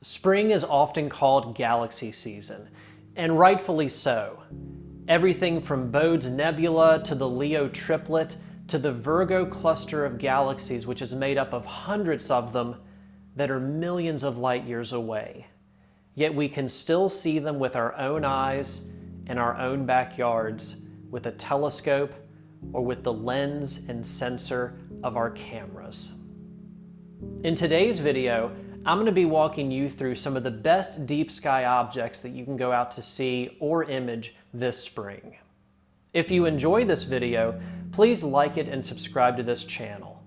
Spring is often called galaxy season, and rightfully so. Everything from Bode's Nebula to the Leo Triplet to the Virgo Cluster of galaxies, which is made up of hundreds of them that are millions of light years away. Yet we can still see them with our own eyes in our own backyards with a telescope or with the lens and sensor of our cameras. In today's video, I'm going to be walking you through some of the best deep sky objects that you can go out to see or image this spring. If you enjoy this video, please like it and subscribe to this channel.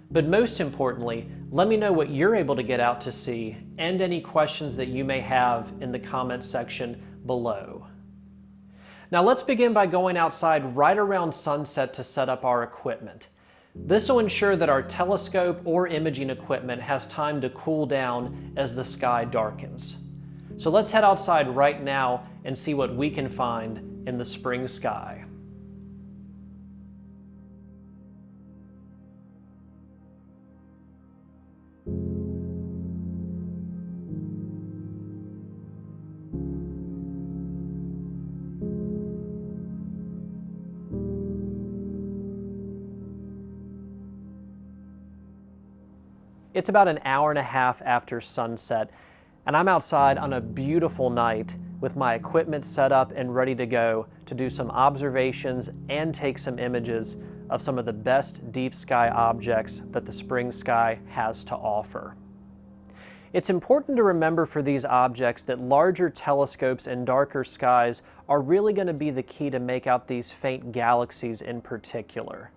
But most importantly, let me know what you're able to get out to see and any questions that you may have in the comments section below. Now let's begin by going outside right around sunset to set up our equipment. This will ensure that our telescope or imaging equipment has time to cool down as the sky darkens. So let's head outside right now and see what we can find in the spring sky. It's about an hour and a half after sunset, and I'm outside on a beautiful night with my equipment set up and ready to go to do some observations and take some images of some of the best deep sky objects that the spring sky has to offer. It's important to remember for these objects that larger telescopes and darker skies are really going to be the key to make out these faint galaxies in particular.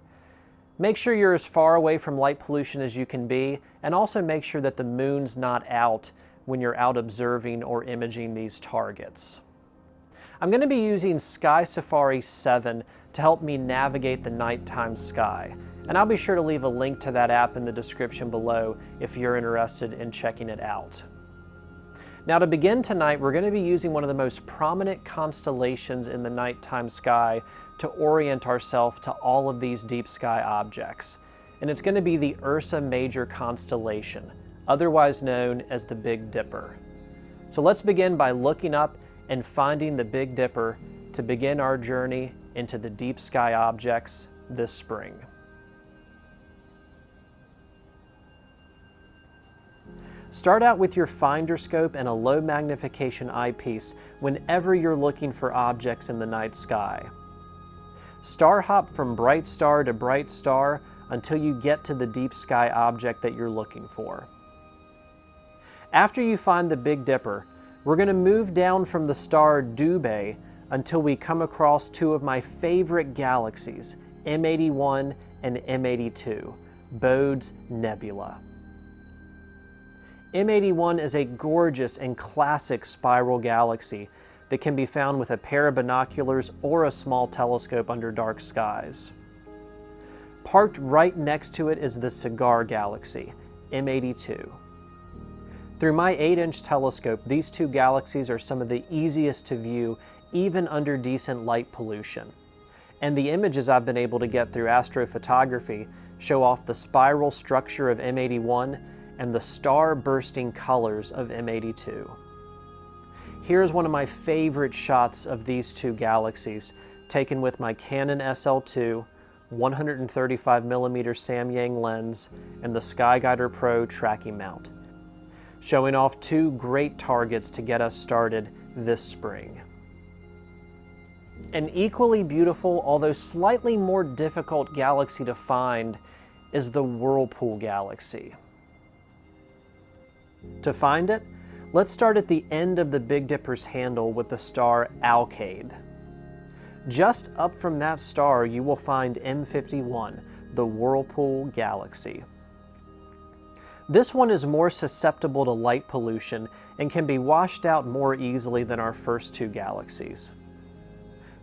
Make sure you're as far away from light pollution as you can be, and also make sure that the moon's not out when you're out observing or imaging these targets. I'm going to be using SkySafari 7 to help me navigate the nighttime sky, and I'll be sure to leave a link to that app in the description below if you're interested in checking it out. Now to begin tonight, we're going to be using one of the most prominent constellations in the nighttime sky to orient ourselves to all of these deep sky objects. And it's going to be the Ursa Major constellation, otherwise known as the Big Dipper. So let's begin by looking up and finding the Big Dipper to begin our journey into the deep sky objects this spring. Start out with your finder scope and a low magnification eyepiece whenever you're looking for objects in the night sky. Star hop from bright star to bright star until you get to the deep sky object that you're looking for. After you find the Big Dipper, we're going to move down from the star Bode until we come across two of my favorite galaxies, M81 and M82, Bode's Nebula. M81 is a gorgeous and classic spiral galaxy that can be found with a pair of binoculars or a small telescope under dark skies. Parked right next to it is the Cigar Galaxy, M82. Through my 8-inch telescope, these two galaxies are some of the easiest to view even under decent light pollution. And the images I've been able to get through astrophotography show off the spiral structure of M81 and the star-bursting colors of M82. Here's one of my favorite shots of these two galaxies, taken with my Canon SL2, 135mm Samyang lens, and the SkyGuider Pro tracking mount, showing off two great targets to get us started this spring. An equally beautiful, although slightly more difficult galaxy to find is the Whirlpool Galaxy. To find it, let's start at the end of the Big Dipper's handle with the star Alkaid. Just up from that star, you will find M51, the Whirlpool Galaxy. This one is more susceptible to light pollution and can be washed out more easily than our first two galaxies.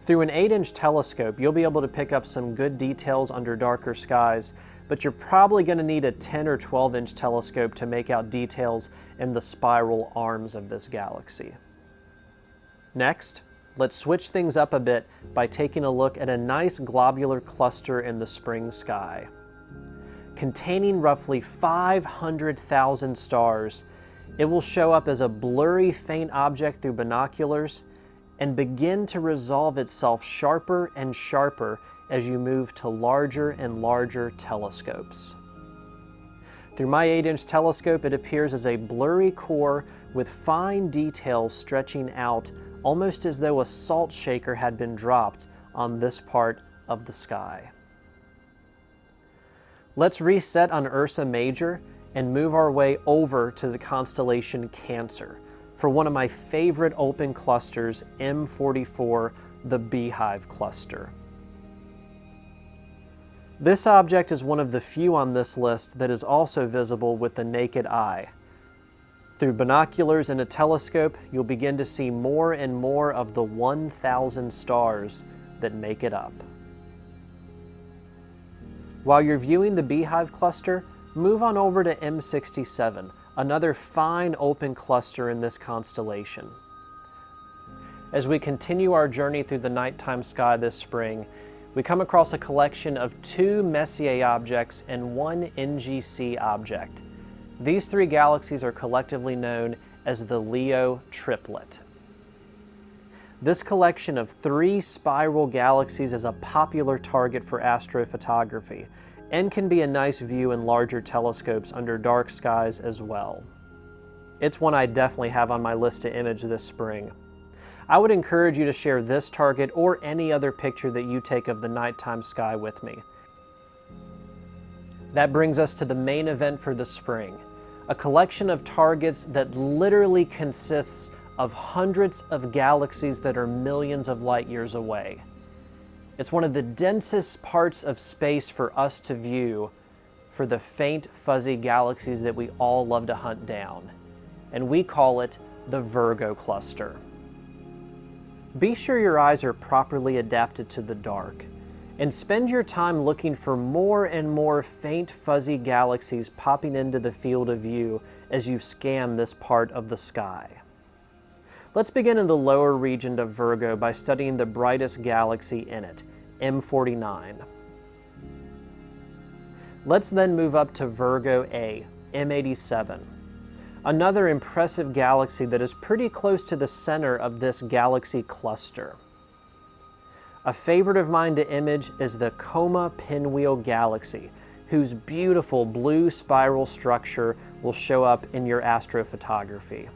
Through an 8-inch telescope, you'll be able to pick up some good details under darker skies, but you're probably going to need a 10 or 12-inch telescope to make out details in the spiral arms of this galaxy. Next, let's switch things up a bit by taking a look at a nice globular cluster in the spring sky. Containing roughly 500,000 stars, It will show up as a blurry, faint object through binoculars and begin to resolve itself sharper and sharper as you move to larger and larger telescopes. Through my 8-inch telescope, it appears as a blurry core with fine details stretching out almost as though a salt shaker had been dropped on this part of the sky. Let's reset on Ursa Major and move our way over to the constellation Cancer for one of my favorite open clusters, M44, the Beehive Cluster. This object is one of the few on this list that is also visible with the naked eye. Through binoculars and a telescope, you'll begin to see more and more of the 1,000 stars that make it up. While you're viewing the Beehive Cluster, move on over to M67, another fine open cluster in this constellation. As we continue our journey through the nighttime sky this spring, we come across a collection of 2 Messier objects and 1 NGC object. These 3 galaxies are collectively known as the Leo Triplet. This collection of 3 spiral galaxies is a popular target for astrophotography and can be a nice view in larger telescopes under dark skies as well. It's one I definitely have on my list to image this spring. I would encourage you to share this target or any other picture that you take of the nighttime sky with me. That brings us to the main event for the spring, a collection of targets that literally consists of hundreds of galaxies that are millions of light years away. It's one of the densest parts of space for us to view for the faint, fuzzy galaxies that we all love to hunt down, and we call it the Virgo Cluster. Be sure your eyes are properly adapted to the dark, and spend your time looking for more and more faint, fuzzy galaxies popping into the field of view as you scan this part of the sky. Let's begin in the lower region of Virgo by studying the brightest galaxy in it, M49. Let's then move up to Virgo A, M87. Another impressive galaxy that is pretty close to the center of this galaxy cluster. A favorite of mine to image is the Coma Pinwheel Galaxy, whose beautiful blue spiral structure will show up in your astrophotography.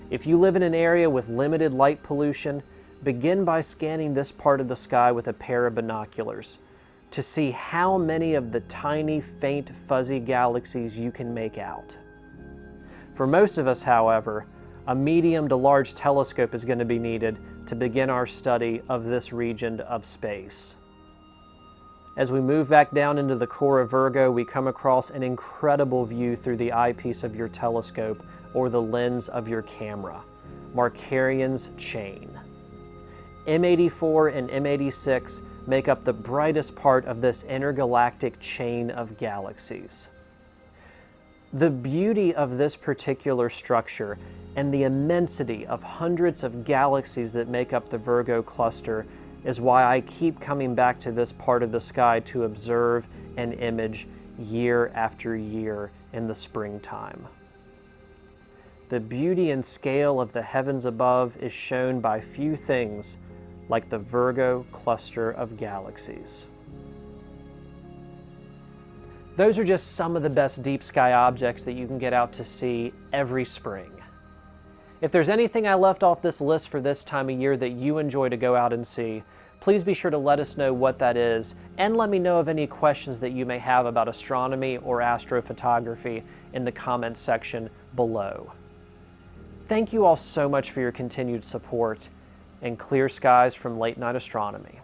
If you live in an area with limited light pollution, begin by scanning this part of the sky with a pair of binoculars to see how many of the tiny, faint, fuzzy galaxies you can make out. For most of us, however, a medium to large telescope is going to be needed to begin our study of this region of space. As we move back down into the core of Virgo, we come across an incredible view through the eyepiece of your telescope or the lens of your camera, Markarian's chain. M84 and M86 make up the brightest part of this intergalactic chain of galaxies. The beauty of this particular structure and the immensity of hundreds of galaxies that make up the Virgo cluster is why I keep coming back to this part of the sky to observe and image year after year in the springtime. The beauty and scale of the heavens above is shown by few things like the Virgo cluster of galaxies. Those are just some of the best deep sky objects that you can get out to see every spring. If there's anything I left off this list for this time of year that you enjoy to go out and see, please be sure to let us know what that is, and let me know of any questions that you may have about astronomy or astrophotography in the comments section below. Thank you all so much for your continued support, and clear skies from Late Night Astronomy.